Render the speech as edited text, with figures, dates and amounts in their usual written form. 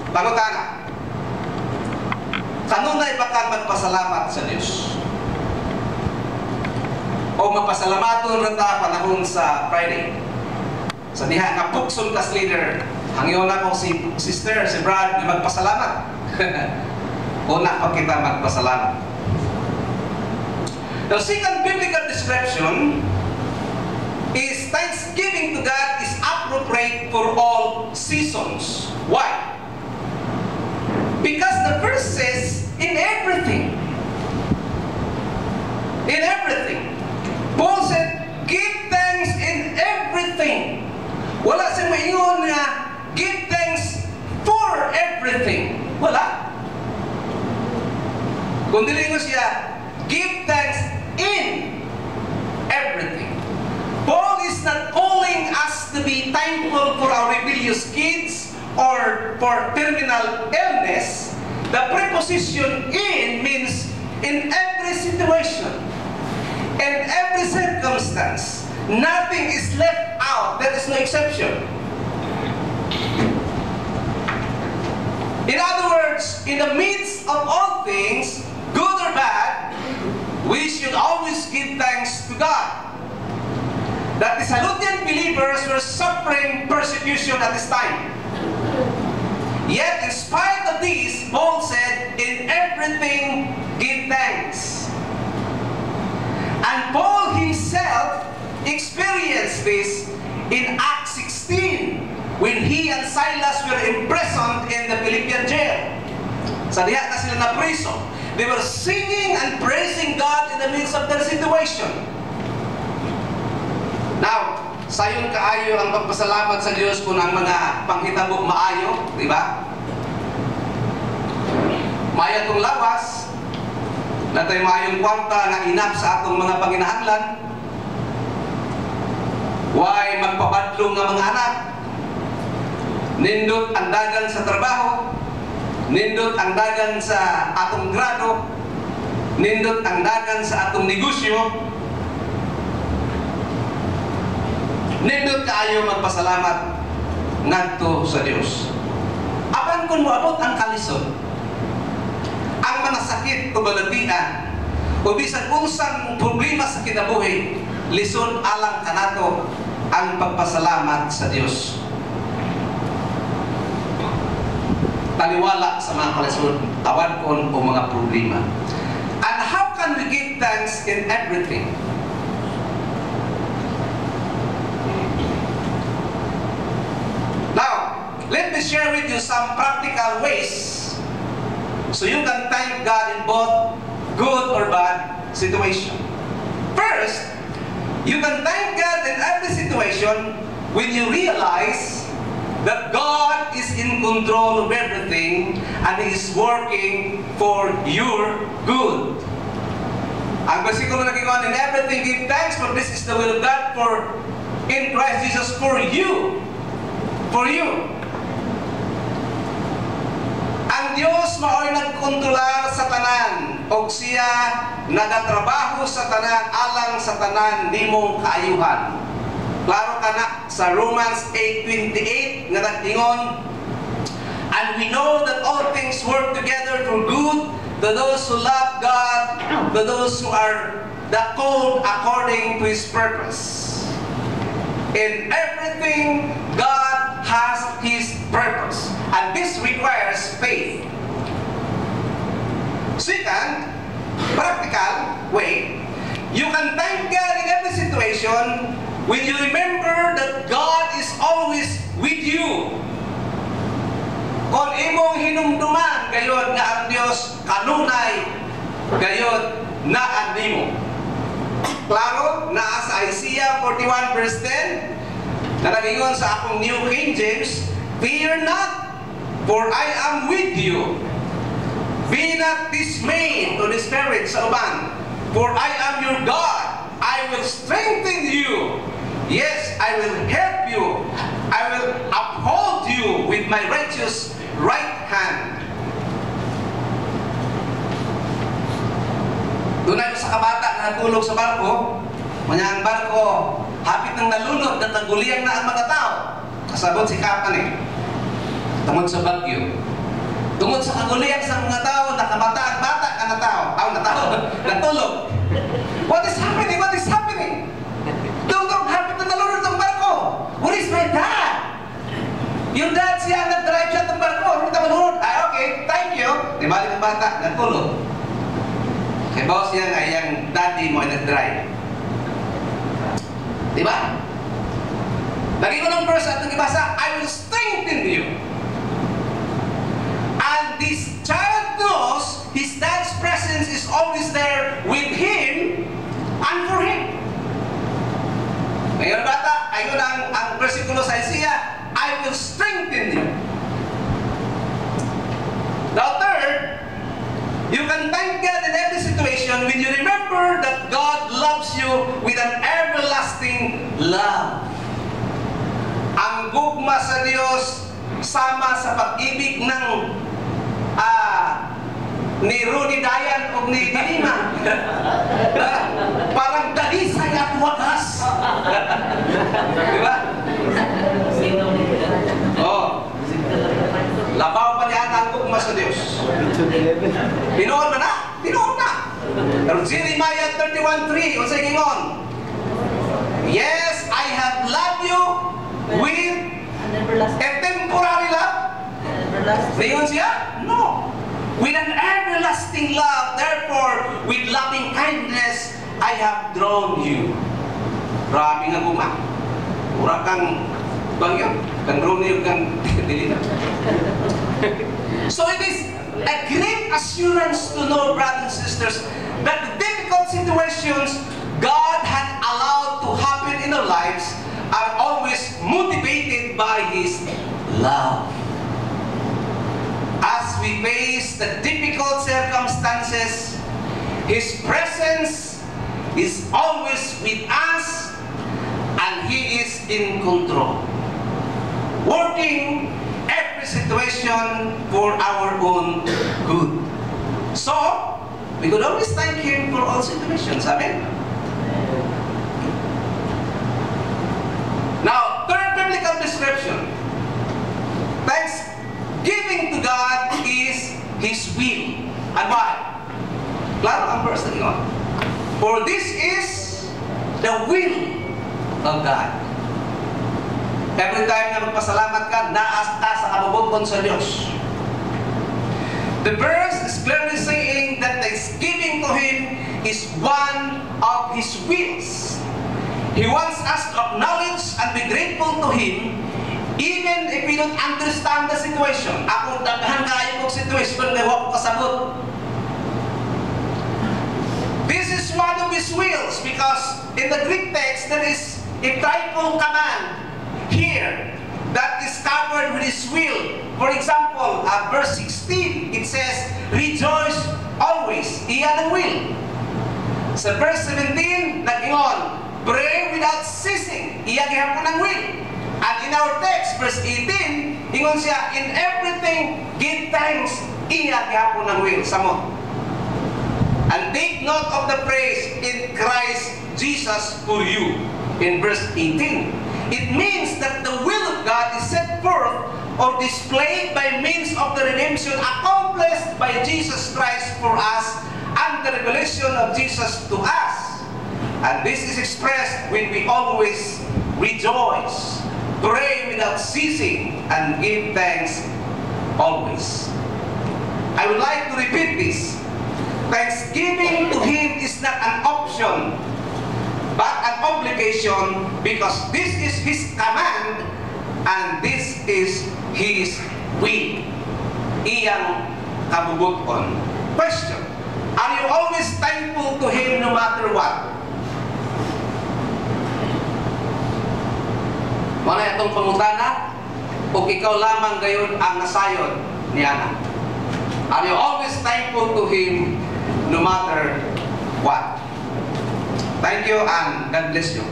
pangutana. Kanunay ba kang magpasalamat sa Diyos? O magpasalamaton rin ta panahon sa Friday? Sa diha nga pukson kas leader, hangyon ako si sister, si Brad, na magpasalamat. Una pa kita magpasalamat. The second biblical description is thanksgiving to God is appropriate for all seasons. Why? Because the verse says, in everything. In everything. Paul said, give thanks in everything. Wala siyang maingon nga, give thanks for everything. Wala. Kundi mo siya, give thanks in everything. Paul is not calling us to be thankful for our rebellious kids or for terminal illness. The preposition in means in every situation, in every circumstance. Nothing is left out. There is no exception. In other words, in the midst of all things, good or bad, we should always give thanks to God. That the Salutian believers were suffering persecution at this time. Yet, in spite of this, Paul said, in everything, give thanks. And Paul himself experienced this in Acts 16, when he and Silas were imprisoned in the Philippian jail. Sa diha na sila na prison. They were singing and praising God in the midst of their situation. Now, sayon kaayo ang pagpasalamat sa Diyos kung ang mga panghitabo maayo, di ba? Maya itong lawas, na tayo mayong kwarta na inap sa atong mga panginahanglan. Why magpabadlong ng mga anak? Nindot ang dagan sa trabaho, nindot ang dagan sa atong grado, nindot ang dagan sa atong negosyo. Nindot kaayo magpasalamat ngadto sa Dios. Apan kung moabot ang kalisod, ang mga sakit o balatian, o bisan unsang problema sa kinabuhi, lisod alang kanato ang pagpasalamat sa Dios. Taliwala sa mga kalisod, tawad kon o mga problema. And how can we give thanks in everything? Now, let me share with you some practical ways so you can thank God in both good or bad situation. First, you can thank God in every situation when you realize that God is in control of everything and He is working for your good. Ang versikulo na kikuhan, in everything give thanks, for this is the will of God for in Christ Jesus for you. For you. Ang Diyos mao'y nagkontrolar sa tanan, o siya nagatrabaho sa tanan alang sa tanan nimong kaayuhan. Klaro ka na sa Romans 8:28 nga nagtingon, and we know that all things work together for good to those who love God, to those who are called according to His purpose. In everything, God has His purpose, and this requires faith. Second, practical way, you can thank God in every situation when you remember that God is always with you. Kung imong hinumduman, gayod nga ang Diyos kanunay, gayod na ang nimo. Klaro, naa sa Isaiah 41 verse 10, na nagingon sa akong New King James, fear not, for I am with you. Be not dismayed or discouraged sa uban, for I am your God. I will strengthen you. Yes, I will help you. I will uphold you with my righteous right hand. Doon ay sa kabata na natulog sa barko, manyang barko, hapit ng nalunod at naguliang na ang mga tao. Kasabot si Kapan eh. tungod sa bagyo, tungod sa kagulian sa mga tao, nakamata ang bata ka na tao, natulog. What is happening? What is happening? Don't happen to nalunod ang barko. Where is my dad? Yung dad siya, nag-drive siya ng barko. Hindi naman nalunod. Okay, thank you. Di balik ang bata, natulog. Kaya bawas niya nga, yung daddy mo ay nag-drive. Di ba? Lagi ko ng verse at nag-ibasa, I will strengthen you. And this child knows his dad's presence is always there with him and for him. Ngayon bata, ayun ang versikulo sa Isaiah, I will strengthen you. Now third, you can thank God in every situation when you remember that God loves you with an everlasting love. Ang gugma sa Diyos sama sa pag-ibig ng ni Rudy Dayan o ni Dilima. Parang dalisay at wagas. Di ba? Oh. Labaw pa niya ang gugma sa Diyos. Pinoon ba na? Pinoon na. Pero Jeremiah 31:3, o sa ingon, yes, I have loved you with a temporary love. Ngayon siya? No. With an everlasting love, therefore, with loving kindness, I have drawn you. Grabe nga guma. Mura kang bangyo. Kang Romeo, kang Dilina. So it is a great assurance to know, brothers and sisters, that the difficult situations God had allowed to happen in our lives are always motivated by His love. As we face the difficult circumstances, His presence is always with us and He is in control, working every situation for our own good. So, we could always thank Him for all situations. Amen? Now, third biblical description. Thanksgiving to God is His will. And why? Klaro ang verse na yun. For this is the will of God. Every time na magpasalamat ka, naas ka sa kabubuton sa Diyos. The verse is clearly saying that thanksgiving to Him is one of His wills. He wants us to acknowledge and be grateful to Him even if we don't understand the situation. Ako daghan kayo kong situation na huwag kasabot. This is one of His wills because in the Greek text there is a triple command here that is covered with His will. For example, verse 16, it says, rejoice always. Iyan ang will. Sa verse 17, nag-ingon, pray without ceasing. Iyan gihapon ang will. And in our text, verse 18, ingon siya, in everything, give thanks. Iyan gihapon ang will. Samo. And take note of the praise in Christ Jesus for you. In verse 18, it means that the will of God is set forth or displayed by means of the redemption accomplished by Jesus Christ for us and the revelation of Jesus to us. And this is expressed when we always rejoice, pray without ceasing, and give thanks always. I would like to repeat this. Thanksgiving to Him is not an option, but an obligation, because this is His command and this is His will. Iyang kabubuton. Question: are you always thankful to Him no matter what? Wala itong pangutana o ikaw lamang gayon ang nasayon ni Ana? Are you always thankful to Him no matter what? Thank you and God bless you.